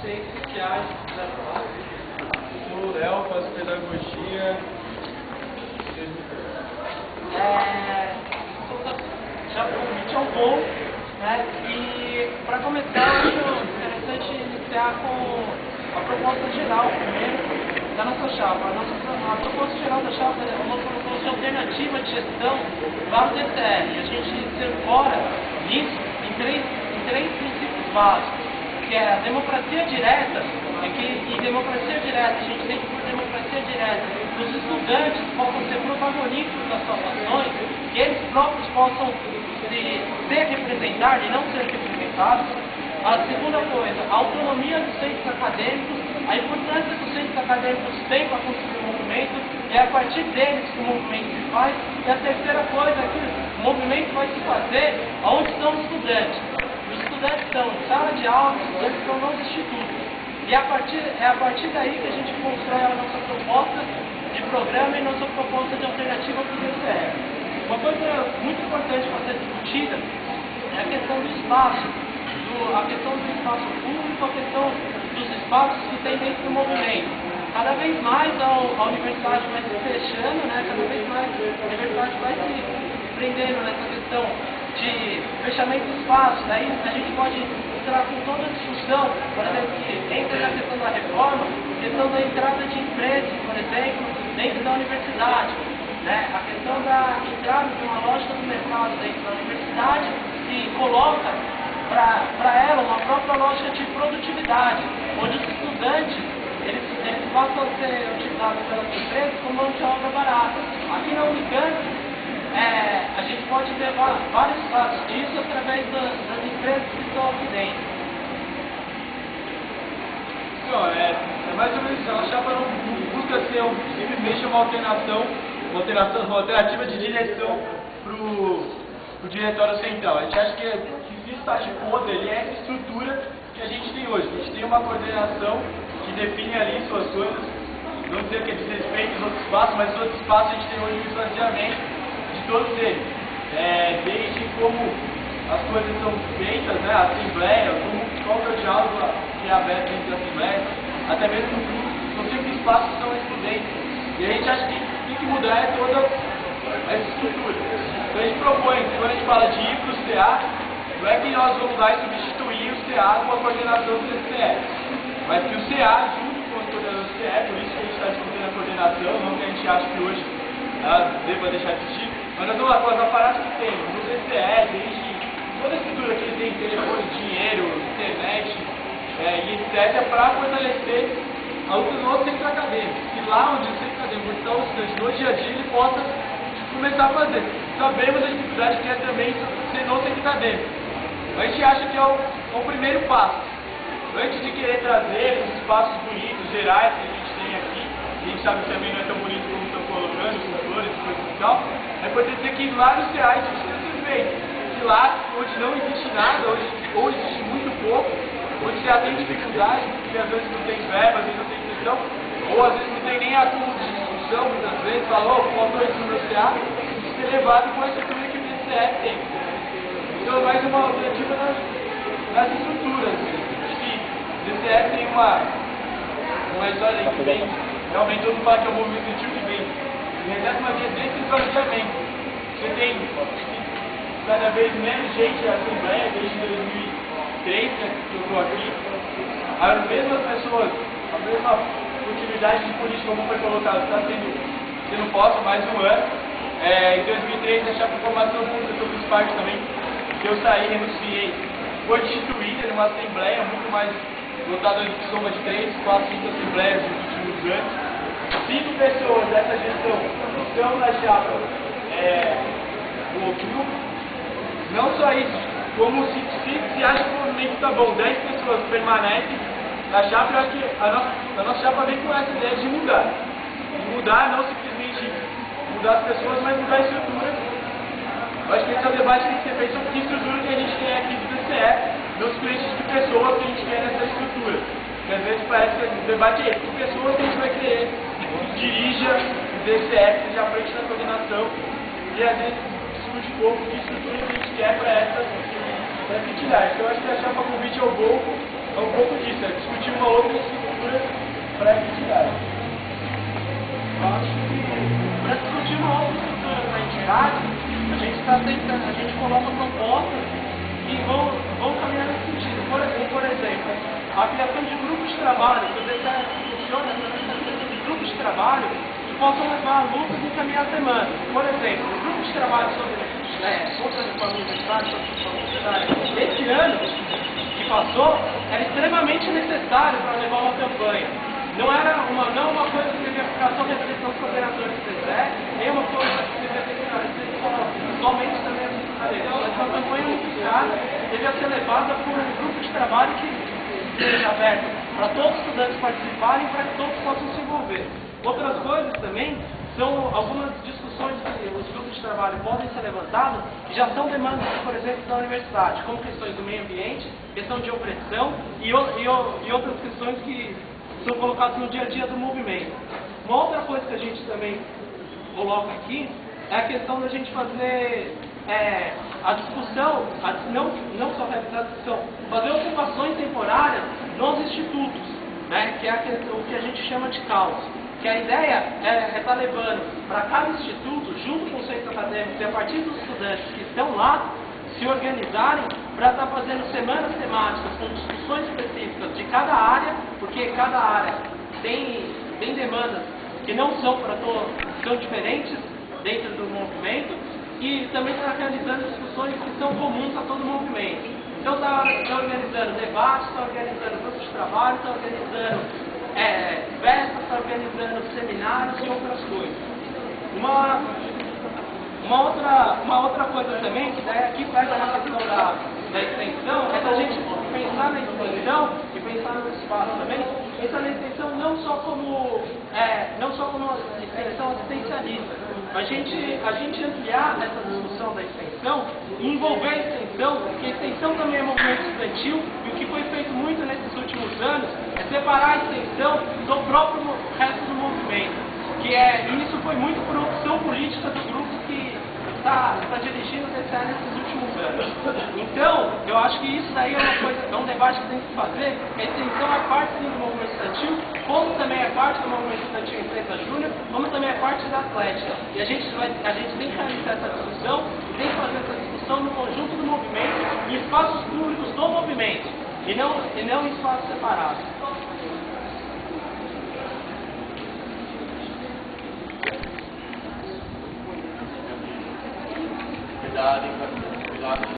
Ciências Sociais. Sou o Léo, faço pedagogia. Já o convite é um bom, né? E para começar, eu acho interessante iniciar com a proposta geral primeiro da nossa chapa. A proposta geral da chapa é uma proposta alternativa de gestão para o DCE. A gente se ancora nisso em três princípios básicos, que é a democracia direta, e democracia direta, a gente tem que por democracia direta, os estudantes possam ser protagonistas das suas ações, que eles próprios possam ser representados e não ser representados. A segunda coisa, a autonomia dos centros acadêmicos, a importância dos centros acadêmicos têm para construir o movimento, e é a partir deles que o movimento se faz. E a terceira coisa é que o movimento vai se fazer onde estão os estudantes. Os estudantes estão em sala de aula, os estudantes estão nos institutos. E é a partir daí que a gente constrói a nossa proposta de programa e nossa proposta de alternativa para o DCE. Uma coisa muito importante para ser discutida é a questão do espaço, a questão do espaço público, a questão dos espaços que tem dentro do movimento. Cada vez mais a universidade vai se fechando, né? Cada vez mais a universidade vai se prendendo nessa questão de fechamento de espaço. Daí a gente pode entrar com toda a discussão, por exemplo, que entra na questão da reforma, questão da entrada de empresas, por exemplo, dentro da universidade, né? A questão da entrada de uma lógica do mercado dentro da universidade e coloca para ela uma própria lógica de produtividade, onde os estudantes eles passam a ser utilizados pelas empresas como mão de obra barata. Aqui na Unicamp, a gente pode levar vários casos disso através das empresas que estão aqui dentro. Então, é mais ou menos isso. A chapa não busca ser simplesmente uma alternativa de direção para o diretório central. A gente acha que se está de ponta, ele é essa estrutura que a gente tem hoje. A gente tem uma coordenação que define ali suas coisas, não dizer que é desrespeito aos outros espaços, mas os outros espaços a gente tem hoje um esvaziamento de todos eles. Desde como as coisas são feitas, né, a assembleia, qual que é o diálogo que é aberto dentro da assembleia, até mesmo no grupo, são sempre espaços que são excludentes. E a gente acha que tem que mudar toda essa estrutura. Então a gente propõe, quando a gente fala de ir para o CA, não é que nós vamos lá e substituir o CA com a coordenação do DCE, mas que o CA, junto com a coordenação do DCE, por isso que a gente está discutindo a coordenação, não que a gente acha que hoje ela deva deixar de existir, mas nós vamos lá com os aparatos que tem no DCE, desde toda a estrutura que ele tem, telefone, dinheiro, internet e etc., para fortalecer a luta dos centros acadêmicos, e lá onde o centro acadêmico está o estudante no dia a dia, ele possa começar a fazer. Sabemos a dificuldade que é também ser no centro acadêmico. A gente acha que é o primeiro passo. Antes de querer trazer os espaços bonitos, gerais que a gente tem aqui, a gente sabe que também não é tão bonito como estão colocando, os flores, coisas e tal, é importante dizer que lá nos reais isso precisa ser feito. Que lá, onde não existe nada, ou existe muito pouco, onde já tem dificuldade, porque às vezes não tem verba, às vezes não tem questão, ou às vezes não tem nem acúmulo de discussão, muitas vezes, falou, faltou isso no meu CA, isso ser levado com a estrutura que o DCE tem. Então, mais uma alternativa nas estruturas. Acho que o DCE tem uma história aí que vem, realmente todo mundo fala que é um movimento estudantil que vem, recebe uma via desse esvaziamento. Você tem cada vez menos gente na Assembleia, desde 2003, que eu estou aqui, as mesmas pessoas, a mesma continuidade de política, como foi colocado, está sendo posta mais um ano. Em 2003, a chapa de formação pública sobre os parques também, que eu saí, renunciei, foi destituída numa Assembleia muito mais votada de soma de 3, 4, 5 assembleias nos últimos anos. 5 pessoas dessa gestão estão na chapa do outubro. Não só isso, como se acha que o movimento está bom, 10 pessoas permanecem na chapa, eu acho que a nossa chapa vem com essa ideia de mudar. E mudar não simplesmente mudar as pessoas, mas mudar a estrutura. Eu acho que esse é o debate que tem que ser feito sobre que estrutura que a gente tem aqui do DCE, não simplesmente de pessoas que a gente quer nessa estrutura. Porque às vezes parece que o debate é que pessoas que a gente vai querer que dirija o DCE, que seja à frente da coordenação, e às vezes discute um pouco que estrutura que a gente quer para essa entidade. Então eu acho que a chapa convite ao gol é um pouco disso, é discutir uma uma outra estrutura para entidade. Eu acho que para discutir uma outra estrutura da entidade, a gente está tentando, a gente coloca propostas que vão caminhar nesse sentido. Por exemplo, a criação de grupos de trabalho, que o DCE funciona através da criação de grupos de trabalho que possam levar a lutas e encaminhar as demandas. Por exemplo, o grupo de trabalho sobre contra a reforma universitária, sobre a reforma universitária, esse ano que passou, era extremamente necessário para levar uma campanha. Não uma coisa que devia ficar só restrita aos coordenadores do DCE, nem uma coisa que devia ficar restrita somente também às secretarias. Essa campanha unificada devia ser levada por um grupo de trabalho que seja aberto para todos os estudantes participarem, para que todos possam se envolver. Outras coisas também são algumas discussões que os grupos de trabalho podem ser levantados, que já são demandas, por exemplo, da universidade, como questões do meio ambiente, questão de opressão e outras questões que são colocadas no dia a dia do movimento. Uma outra coisa que a gente também coloca aqui é a questão da gente fazer a discussão, não só realizar a discussão, fazer ocupações temporárias nos institutos, né, que é o que a gente chama de caos. Que a ideia é estar levando para cada instituto, junto com os centros acadêmicos e a partir dos estudantes que estão lá, se organizarem para estar fazendo semanas temáticas com discussões específicas de cada área, porque cada área tem demandas que não são são diferentes dentro do movimento, e também está realizando discussões que são comuns a todo o movimento. Então está organizando debates, está organizando grupos de trabalho, está organizando festas, está organizando seminários e outras coisas. Uma outra coisa também, que daí aqui pega na questão da extensão, é da gente pensar na extensão e pensar no espaço também, pensar na extensão não só como extensão assistencialista, a gente ampliar essa discussão da extensão e envolver a extensão, porque a extensão também é movimento estudantil, e o que foi feito muito nesses últimos anos é separar a extensão do próprio resto do movimento, e isso foi muito por opção política do grupo que está dirigindo o DCE nesses últimos anos. Então, eu acho que isso daí é um debate que tem que se fazer. A extensão é parte sim do movimento estudantil, como também é parte do movimento estudantil Empresa Júnior, como também é parte da Atlética. E a gente tem que realizar essa discussão, e tem que fazer essa discussão no conjunto do movimento, em espaços públicos do movimento, e não em espaços separados. Cuidado.